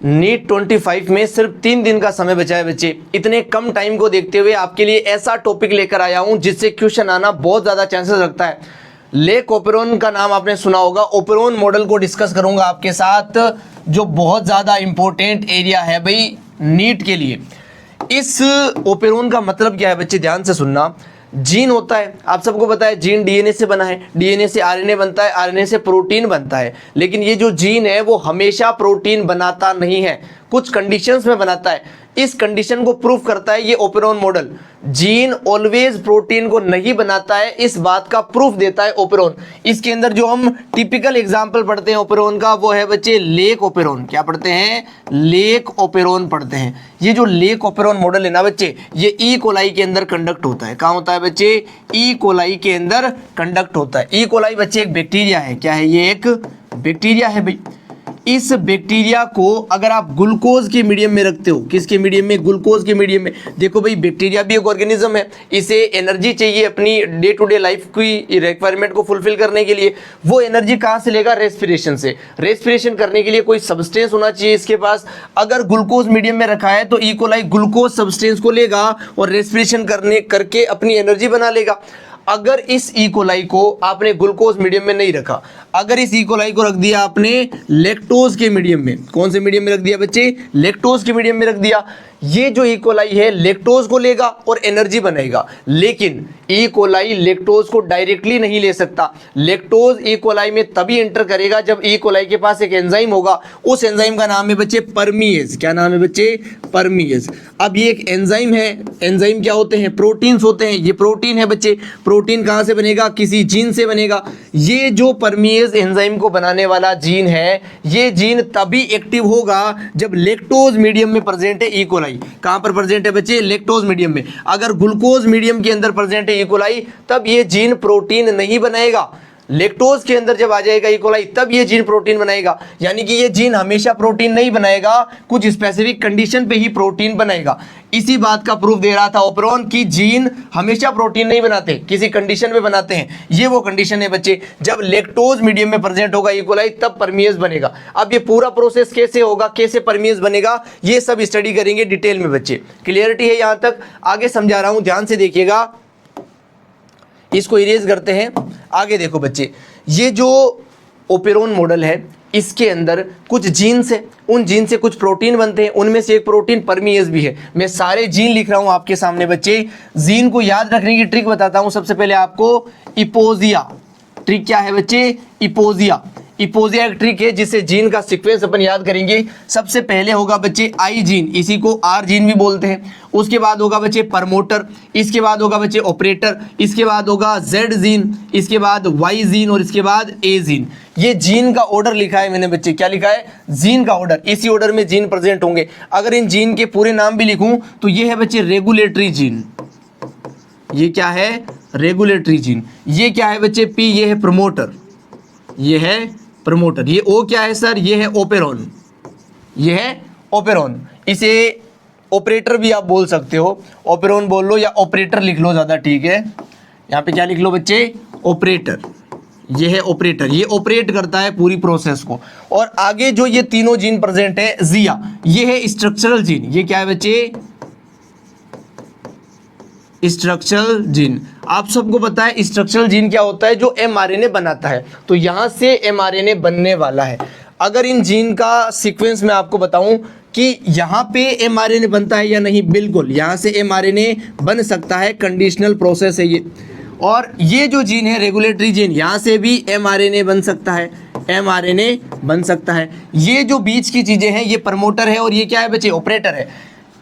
NEET 25 में सिर्फ 3 दिन का समय बचा है बच्चे। इतने कम टाइम को देखते हुए आपके लिए ऐसा टॉपिक लेकर आया हूं जिससे क्वेश्चन आना बहुत ज़्यादा चांसेस रखता है। लेक ओपेरोन का नाम आपने सुना होगा। ओपेरोन मॉडल को डिस्कस करूंगा आपके साथ, जो बहुत ज़्यादा इंपॉर्टेंट एरिया है भाई नीट के लिए। इस ओपेरोन का मतलब क्या है बच्चे, ध्यान से सुनना। जीन होता है, आप सबको पता है जीन डीएनए से बना है, डीएनए से आरएनए बनता है, आरएनए से प्रोटीन बनता है। लेकिन ये जो जीन है वो हमेशा प्रोटीन बनाता नहीं है, कुछ कंडीशंस में बनाता है। इस कंडीशन को प्रूफ करता है ये operon model. Gene always protein को नहीं बनाता है, इस बात का प्रूफ देता है ओपेरोन। इसके अंदर जो हम टिपिकल एग्जांपल पढ़ते हैं ओपेरोन का वो है बच्चे लेक ओपेरोन। क्या पढ़ते हैं? लेक ओपेरोन पढ़ते हैं। ये जो लेक ओपेरोन मॉडल है ना बच्चे, ये ई कोलाई के अंदर कंडक्ट होता है। कहाँ होता है बच्चे? ई कोलाई के अंदर कंडक्ट होता है। ई कोलाई बच्चे एक बैक्टीरिया है। क्या है ये? एक बैक्टीरिया है भाई। इस बैक्टीरिया को अगर आप ग्लूकोज के मीडियम में रखते हो, किसके मीडियम में? ग्लूकोज के मीडियम में। देखो भाई, बैक्टीरिया भी एक ऑर्गेनिज्म है, इसे एनर्जी चाहिए अपनी डे टू डे लाइफ की रिक्वायरमेंट को फुलफिल करने के लिए। वो एनर्जी कहाँ से लेगा? रेस्पिरेशन से। रेस्पिरेशन करने के लिए कोई सब्सटेंस होना चाहिए इसके पास। अगर ग्लूकोज मीडियम में रखा है तो ई कोलाई ग्लूकोज सब्सटेंस को लेगा और रेस्पिरेशन करके अपनी एनर्जी बना लेगा। अगर इस ई कोलाई को आपने ग्लूकोज मीडियम में नहीं रखा, अगर इस ई कोलाई को रख दिया आपने लैक्टोज के मीडियम में, कौन से मीडियम में रख दिया बच्चे? लैक्टोज के मीडियम में रख दिया, ये जो ई कोलाई है लैक्टोज को लेगा और एनर्जी बनाएगा। लेकिन ई कोलाई लैक्टोज को डायरेक्टली नहीं ले सकता। लैक्टोज ई कोलाई में तभी एंटर करेगा जब ई कोलाई के पास एक एंजाइम होगा। उस एंजाइम का नाम है बच्चे परमीएज। क्या नाम है बच्चे? परमीएज। अब ये एक एंजाइम है। एंजाइम क्या होते हैं? प्रोटीन्स होते हैं। ये प्रोटीन है बच्चे। प्रोटीन कहाँ से बनेगा? किसी जीन से बनेगा। ये जो परमीएज एंजाइम को बनाने वाला जीन है, ये जीन तभी एक्टिव होगा जब लैक्टोज मीडियम में प्रेजेंट है ई कोलाई। कहां पर प्रेजेंट है बच्चे? लैक्टोज मीडियम में। अगर ग्लूकोज मीडियम के अंदर प्रेजेंट है ई कोलाई, तब ये जीन प्रोटीन नहीं बनाएगा। लैक्टोज के अंदर जब आ जाएगा ई कोलाई, तब ये जीन प्रोटीन बनाएगा। यानी कि ये जीन हमेशा प्रोटीन नहीं बनाएगा, कुछ स्पेसिफिक कंडीशन पे ही प्रोटीन बनाएगा। इसी बात का प्रूफ दे रहा था ओपेरोन की जीन हमेशा प्रोटीन नहीं बनाते, किसी कंडीशन में बनाते हैं। ये वो कंडीशन है बच्चे, जब लैक्टोज मीडियम में प्रेजेंट होगा ई कोलाई, तब परमीएज बनेगा। अब ये पूरा प्रोसेस कैसे होगा, कैसे परमीएज बनेगा, ये सब स्टडी करेंगे डिटेल में बच्चे। क्लियरिटी है यहां तक? आगे समझा रहा हूं, ध्यान से देखिएगा। इसको इरेज करते हैं। आगे देखो बच्चे, ये जो ओपेरोन मॉडल है, इसके अंदर कुछ जीन्स है, उन जीन से कुछ प्रोटीन बनते हैं, उनमें से एक प्रोटीन परमीएज भी है। मैं सारे जीन लिख रहा हूं आपके सामने बच्चे। जीन को याद रखने की ट्रिक बताता हूं सबसे पहले आपको। इपोजिया ट्रिक क्या है बच्चे? इपोजिया। इपोजिया एक ट्रिक है जिससे जीन का सीक्वेंस अपन याद करेंगे। सबसे पहले होगा बच्चे आई जीन, इसी को आर जीन भी बोलते हैं। उसके बाद होगा बच्चे प्रमोटर, इसके बाद होगा बच्चे ऑपरेटर, इसके बाद होगा जेड जीन, इसके बाद वाई जीन और इसके बाद ए जीन। ये जीन का ऑर्डर लिखा है मैंने बच्चे। क्या लिखा है? जीन का ऑर्डर। इसी ऑर्डर में जीन प्रेजेंट होंगे। अगर इन जीन के पूरे नाम भी लिखूं तो ये है बच्चे रेगुलेटरी जीन। ये क्या है? Regulatory gene. ये क्या है बच्चे? पी। ये है प्रमोटर, ये है प्रमोटर। ये ओ क्या है सर? ये है ओपेरोन, ये है ओपेरोन। इसे ऑपरेटर भी आप बोल सकते हो, ओपेरोन बोल लो या ऑपरेटर लिख लो, ज़्यादा ठीक है। यहाँ पे क्या लिख लो बच्चे? ऑपरेटर। ये है ऑपरेटर, ये ऑपरेट करता है पूरी प्रोसेस को। और आगे जो ये तीनों जीन प्रेजेंट है, जिया, ये है स्ट्रक्चरल जीन। ये क्या है बच्चे? Structural gene. आप सबको पता है स्ट्रक्चरल जीन क्या होता है? जो एमआरएनए बनाता है। तो यहां से एमआरएनए बनने वाला है। अगर इन जीन का सीक्वेंस मैं आपको बताऊं कि यहां पे एमआरएनए बनता है या नहीं, बिल्कुल यहां से एमआरएनए बन सकता है, कंडीशनल प्रोसेस है ये। और ये जो जीन है रेगुलेटरी जीन, यहां से भी एमआरएनए बन सकता है, एमआरएनए बन सकता है। ये जो बीच की चीजें हैं, ये प्रमोटर है और ये क्या है बच्चे? ऑपरेटर है।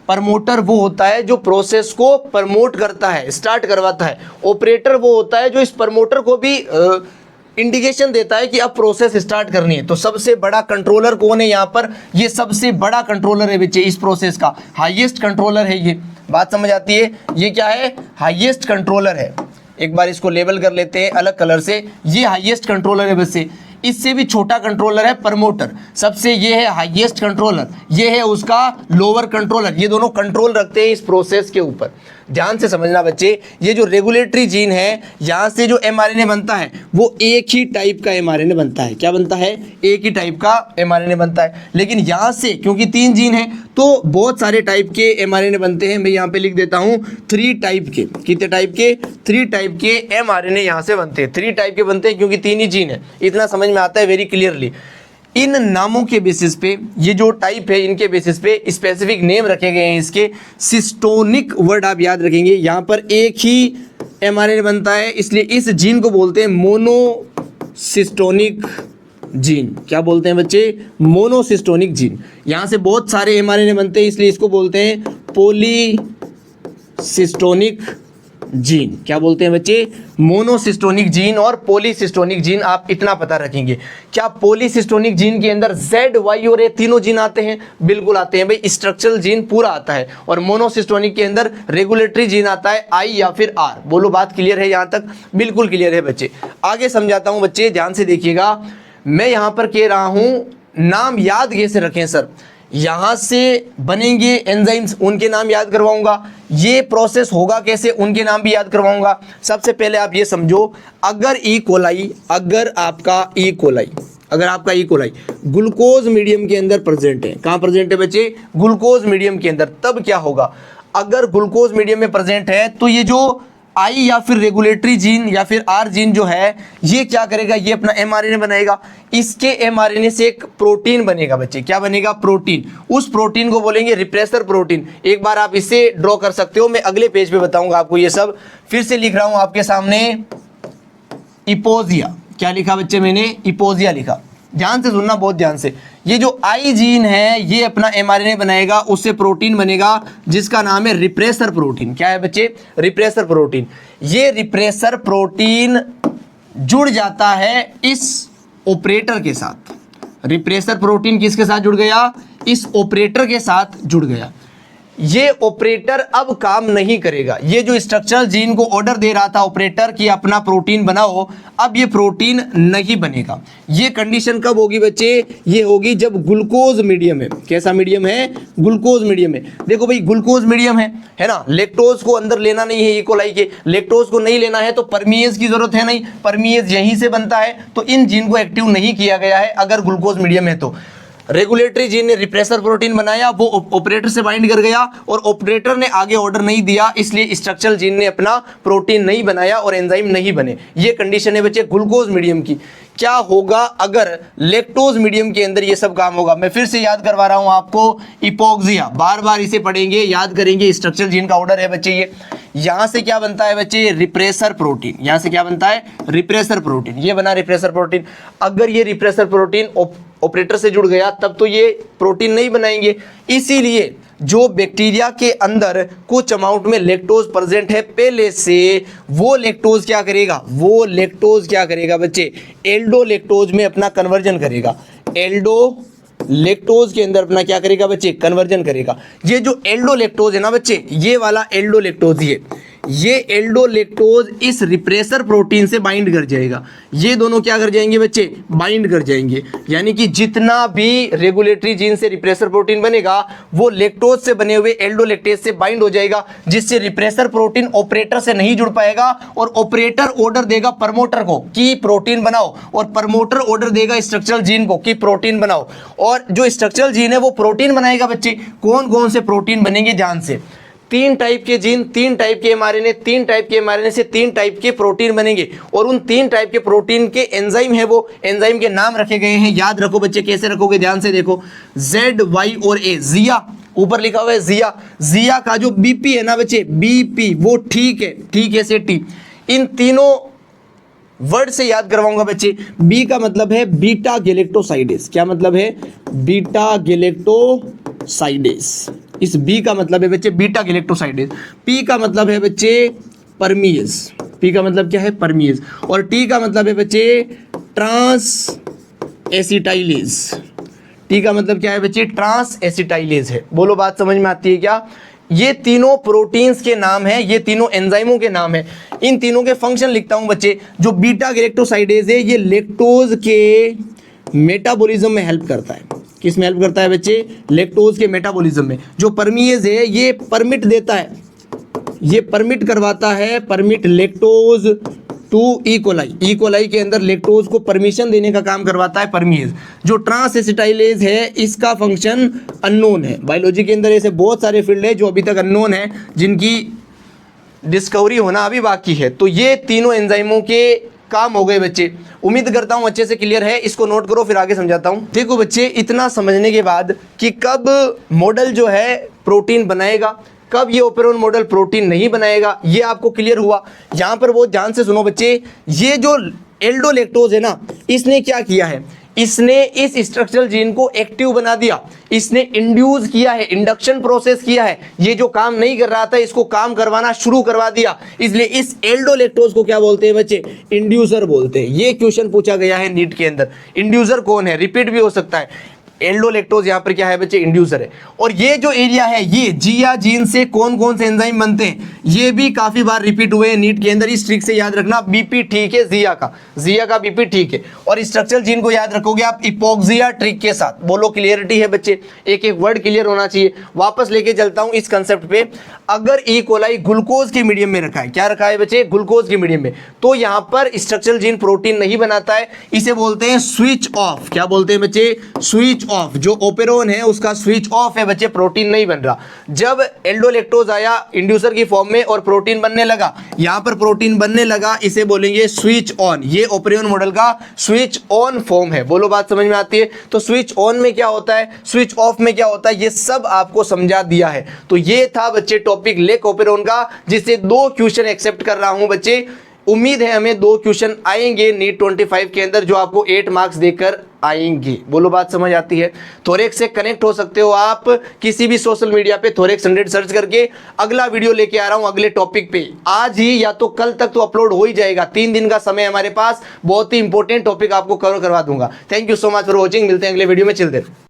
प्रमोटर वो होता है जो प्रोसेस को प्रमोट करता है, स्टार्ट करवाता है। ऑपरेटर वो होता है जो इस प्रमोटर को भी इंडिकेशन देता है कि अब प्रोसेस स्टार्ट करनी है। तो सबसे बड़ा कंट्रोलर कौन है यहाँ पर? ये सबसे बड़ा कंट्रोलर है बच्चे इस प्रोसेस का, हाईएस्ट कंट्रोलर है ये। बात समझ आती है? ये क्या है? हाईएस्ट कंट्रोलर है। एक बार इसको लेबल कर लेते हैं अलग कलर से। ये हाईएस्ट कंट्रोलर है बच्चे। इससे भी छोटा कंट्रोलर है प्रमोटर। सबसे ये है हाईएस्ट कंट्रोलर, ये है उसका लोअर कंट्रोलर। ये दोनों कंट्रोल रखते हैं इस प्रोसेस के ऊपर। ध्यान से समझना बच्चे, ये जो रेगुलेटरी जीन है, यहाँ से जो mRNA बनता है वो एक ही टाइप का mRNA बनता है। क्या बनता है? एक ही टाइप का mRNA बनता है। लेकिन यहाँ से क्योंकि 3 जीन है तो बहुत सारे टाइप के mRNA बनते हैं। मैं यहाँ पे लिख देता हूँ 3 टाइप के। कितने टाइप के? 3 टाइप के mRNA यहाँ से बनते हैं। 3 टाइप के बनते हैं क्योंकि 3 ही जीन है। इतना समझ में आता है वेरी क्लियरली। इन नामों के बेसिस पे, ये जो टाइप है इनके बेसिस पे स्पेसिफिक नेम रखे गए हैं इसके। सिस्टोनिक वर्ड आप याद रखेंगे, यहाँ पर एक ही mRNA बनता है इसलिए इस जीन को बोलते हैं मोनोसिस्टोनिक जीन। क्या बोलते हैं बच्चे? Monocistronic gene. यहाँ से बहुत सारे mRNA बनते हैं इसलिए इसको बोलते हैं पॉलीसिस्टोनिक जीन। क्या बोलते हैं बच्चे? मोनोसिस्टोनिक जीन और पॉलीसिस्टोनिक जीन। आप इतना पता रखेंगे। क्या पॉलीसिस्टोनिक जीन के अंदर Z, Y और A तीनों जीन आते हैं? बिल्कुल आते हैं भाई, स्ट्रक्चरल जीन पूरा आता है। और मोनोसिस्टोनिक के अंदर रेगुलेटरी जीन आता है, I या फिर R। बोलो बात क्लियर है? यहाँ तक बिल्कुल क्लियर है बच्चे। आगे समझाता हूँ बच्चे, ध्यान से देखिएगा। मैं यहाँ पर कह रहा हूँ नाम याद कैसे रखें सर? यहाँ से बनेंगे एंजाइम्स, उनके नाम याद करवाऊंगा। ये प्रोसेस होगा कैसे, उनके नाम भी याद करवाऊंगा। सबसे पहले आप ये समझो, अगर आपका ई कोलाई ग्लूकोज मीडियम के अंदर प्रेजेंट है। कहाँ प्रेजेंट है बच्चे? ग्लूकोज मीडियम के अंदर। तब क्या होगा? अगर ग्लूकोज मीडियम में प्रेजेंट है तो ये जो आई या फिर रेगुलेटरी जीन या फिर आर जीन जो है ये क्या करेगा? ये अपना mRNA बनाएगा। इसके mRNA से एक प्रोटीन बनेगा बच्चे। क्या बनेगा? प्रोटीन। उस प्रोटीन को बोलेंगे रिप्रेसर प्रोटीन। एक बार आप इसे ड्रॉ कर सकते हो, मैं अगले पेज पे बताऊंगा आपको ये सब। फिर से लिख रहा हूं आपके सामने इपोजिया। क्या लिखा बच्चे मैंने? इपोजिया लिखा। ध्यान से सुनना, बहुत ध्यान से। ये जो आई जीन है ये अपना mRNA बनाएगा, उससे प्रोटीन बनेगा जिसका नाम है रिप्रेसर प्रोटीन। क्या है बच्चे? Repressor protein. ये रिप्रेसर प्रोटीन जुड़ जाता है इस ऑपरेटर के साथ। रिप्रेसर प्रोटीन किसके साथ जुड़ गया? इस ऑपरेटर के साथ जुड़ गया। ये ऑपरेटर अब काम नहीं करेगा। ये जो स्ट्रक्चरल जीन को ऑर्डर दे रहा था ऑपरेटर कि अपना प्रोटीन बनाओ, अब ये प्रोटीन नहीं बनेगा। ये कंडीशन कब होगी बच्चे? ये होगी जब ग्लूकोज मीडियम है। कैसा मीडियम है? ग्लूकोज मीडियम है। देखो भाई, ग्लूकोज मीडियम है ना, लेक्टोज को अंदर लेना नहीं है। ई कोलाई के लेक्टोज को नहीं लेना है तो परमीएज की जरूरत है नहीं, परमीएज यहीं से बनता है। तो इन जीन को एक्टिव नहीं किया गया है अगर ग्लूकोज मीडियम है तो। रेगुलेटरी जीन ने रिप्रेसर प्रोटीन बनाया, वो ऑपरेटर से बाइंड कर गया और ऑपरेटर ने आगे ऑर्डर नहीं दिया, इसलिए स्ट्रक्चरल जीन ने अपना प्रोटीन नहीं बनाया और एंजाइम नहीं बने। ये कंडीशन है बच्चे ग्लूकोज मीडियम की। क्या होगा अगर लेक्टोज मीडियम के अंदर ये सब काम होगा? मैं फिर से याद करवा रहा हूं आपको, इपोक्सिया। बार बार इसे पढ़ेंगे, याद करेंगे। स्ट्रक्चरल जीन का ऑर्डर है बच्चे ये। यहां से क्या बनता है बच्चे? Repressor protein. यहां से क्या बनता है? Repressor protein. ये बना रिप्रेसर प्रोटीन। अगर ये रिप्रेसर प्रोटीन ऑपरेटर से जुड़ गया तब तो ये प्रोटीन नहीं बनाएंगे। इसीलिए जो बैक्टीरिया के अंदर कुछ अमाउंट में लेक्टोज प्रेजेंट है पहले से, वो लेक्टोज क्या करेगा? वो लेक्टोज क्या करेगा बच्चे? एल्डो लेक्टोज में अपना कन्वर्जन करेगा। एल्डो लेक्टोज के अंदर अपना क्या करेगा बच्चे? कन्वर्जन करेगा। ये जो एल्डो लेक्टोज है ना बच्चे, ये वाला एल्डो लेक्टोज, ये एल्डो लेक्टोज इस रिप्रेसर प्रोटीन से बाइंड कर जाएगा। ये दोनों क्या कर जाएंगे बच्चे? बाइंड कर जाएंगे। यानी कि जितना भी रेगुलेटरी जीन से रिप्रेसर प्रोटीन बनेगा वो लेक्टोज से बने हुए एल्डो लेक्टेज से बाइंड हो जाएगा, जिससे रिप्रेसर प्रोटीन ऑपरेटर से नहीं जुड़ पाएगा और ऑपरेटर ऑर्डर देगा प्रमोटर को कि प्रोटीन बनाओ, और प्रमोटर ऑर्डर देगा स्ट्रक्चरल जीन को कि प्रोटीन बनाओ। और जो स्ट्रक्चरल जीन है वो प्रोटीन बनाएगा बच्चे। कौन कौन से प्रोटीन बनेंगे? ध्यान से, 3 टाइप के जीन, 3 टाइप के mRNA, 3 टाइप के mRNA से 3 टाइप के प्रोटीन बनेंगे। और उन 3 टाइप के प्रोटीन के एंजाइम है, वो एंजाइम के नाम रखे गए हैं। याद रखो बच्चे, कैसे रखोगे? ध्यान से देखो, Z, Y और A। जिया ऊपर लिखा हुआ है जिया। जिया का जो BP है ना बच्चे, BP, वो ठीक है से T। इन तीनों वर्ड से याद करवाऊंगा बच्चे। बी का मतलब है बीटा गैलेक्टोसाइडेस। क्या मतलब है? Beta galactosidase. इस बी का मतलब है बच्चे बीटा गैलेक्टोसाइडेस। पी का मतलब है बच्चे परमीज। पी का मतलब क्या है? परमीज। और टी का मतलब है बच्चे ट्रांस एसिटाइलेज। टी का मतलब क्या है बच्चे? ट्रांस एसिटाइलेज है। बोलो बात समझ में आती है क्या? ये तीनों प्रोटीन्स के नाम है, ये तीनों एंजाइमों के नाम है। इन तीनों के फंक्शन लिखता हूं बच्चे। जो बीटा गैलेक्टोसाइडेज है ये लेक्टोज के मेटाबॉलिज्म में हेल्प करता है। किस में हेल्प करता है बच्चे? लेक्टोज के मेटाबॉलिज्म में। जो परमीज है ये परमिट देता है ये परमिट करवाता है, permit lactose to E coli, E coli के अंदर लैक्टोज को परमिशन देने का काम करवाता है परमीज। जो ट्रांस एसिटाइलेज है इसका फंक्शन अननोन है। बायोलॉजी के अंदर ऐसे बहुत सारे फील्ड है जो अभी तक अननोन है, जिनकी डिस्कवरी होना अभी बाकी है। तो ये तीनों एंजाइमों के काम हो गए बच्चे। उम्मीद करता हूं अच्छे से क्लियर है, इसको नोट करो फिर आगे समझाता हूं। देखो बच्चे, इतना समझने के बाद कि कब मॉडल जो है प्रोटीन बनाएगा, कब ये ओपेरोन मॉडल प्रोटीन नहीं बनाएगा, ये आपको क्लियर हुआ। यहां पर बहुत ध्यान से सुनो बच्चे, ये जो एल्डोलैक्टोज है ना, इसने क्या किया है, इसने इस स्ट्रक्चरल जीन को एक्टिव बना दिया, इसने इंड्यूस किया है, इंडक्शन प्रोसेस किया है। ये जो काम नहीं कर रहा था इसको काम करवाना शुरू करवा दिया, इसलिए इस एल्डोलैक्टोज को क्या बोलते हैं बच्चे, इंड्यूसर बोलते हैं। ये क्वेश्चन पूछा गया है नीट के अंदर, इंड्यूसर कौन है, रिपीट भी हो सकता है। एल्डोलैक्टोज यहाँ पर क्या है बच्चे, इंड्यूसर है। और ये जो एरिया है, ये जिया जीन से कौन कौन से एंजाइम बनते हैं, ये भी काफी बार रिपीट हुए हैं नीट के अंदर। इस ट्रिक से याद रखना, बीपी ठीक है जिया का बीपी ठीक है। और स्ट्रक्चरल जीन को याद रखोगे आप इपोक्सिया ट्रिक के साथ। बोलो क्लियरिटी है बच्चे, एक एक वर्ड क्लियर होना चाहिए। वापस लेके चलता हूं इस कंसेप्ट पे। अगर ई कोलाई ग्लूकोज के मीडियम में रखा है, क्या रखा है बच्चे, ग्लूकोज के मीडियम में, तो यहाँ पर स्ट्रक्चरल जीन प्रोटीन नहीं बनाता है, इसे बोलते हैं स्विच ऑफ। क्या बोलते हैं बच्चे, स्विच ऑफ। जो ओपेरोन है उसका स्विच ऑफ है बच्चे, प्रोटीन नहीं बन रहा। जब एल्डोलैक्टोज आया इंड्यूसर की फॉर्म में और प्रोटीन बनने लगा, यहां पर प्रोटीन बनने लगा, इसे बोलेंगे स्विच ऑन। ये ओपेरोन मॉडल का स्विच ऑन फॉर्म है। बोलो बात समझ में आती है। तो स्विच ऑन में क्या होता है, स्विच ऑफ में क्या होता है, ये सब आपको समझा दिया है। तो ये था बच्चे टॉपिक लेक ओपेरोन का, जिससे 2 क्वेश्चन एक्सेप्ट कर रहा हूं बच्चे। उम्मीद है हमें 2 क्वेश्चन आएंगे नीट 25 के अंदर, जो आपको 8 मार्क्स देकर आएंगे। बोलो बात समझ आती है। थोरेक्स से कनेक्ट हो सकते हो आप किसी भी सोशल मीडिया पे, थोरेक्स 100 सर्च करके। अगला वीडियो लेके आ रहा हूं अगले टॉपिक पे, आज ही या तो कल तक तो अपलोड हो ही जाएगा। 3 दिन का समय हमारे पास, बहुत ही इंपॉर्टेंट टॉपिक आपको कवर करवा दूंगा। Thank you so much for watching, मिलते हैं अगले वीडियो में। चिल्ड्रन।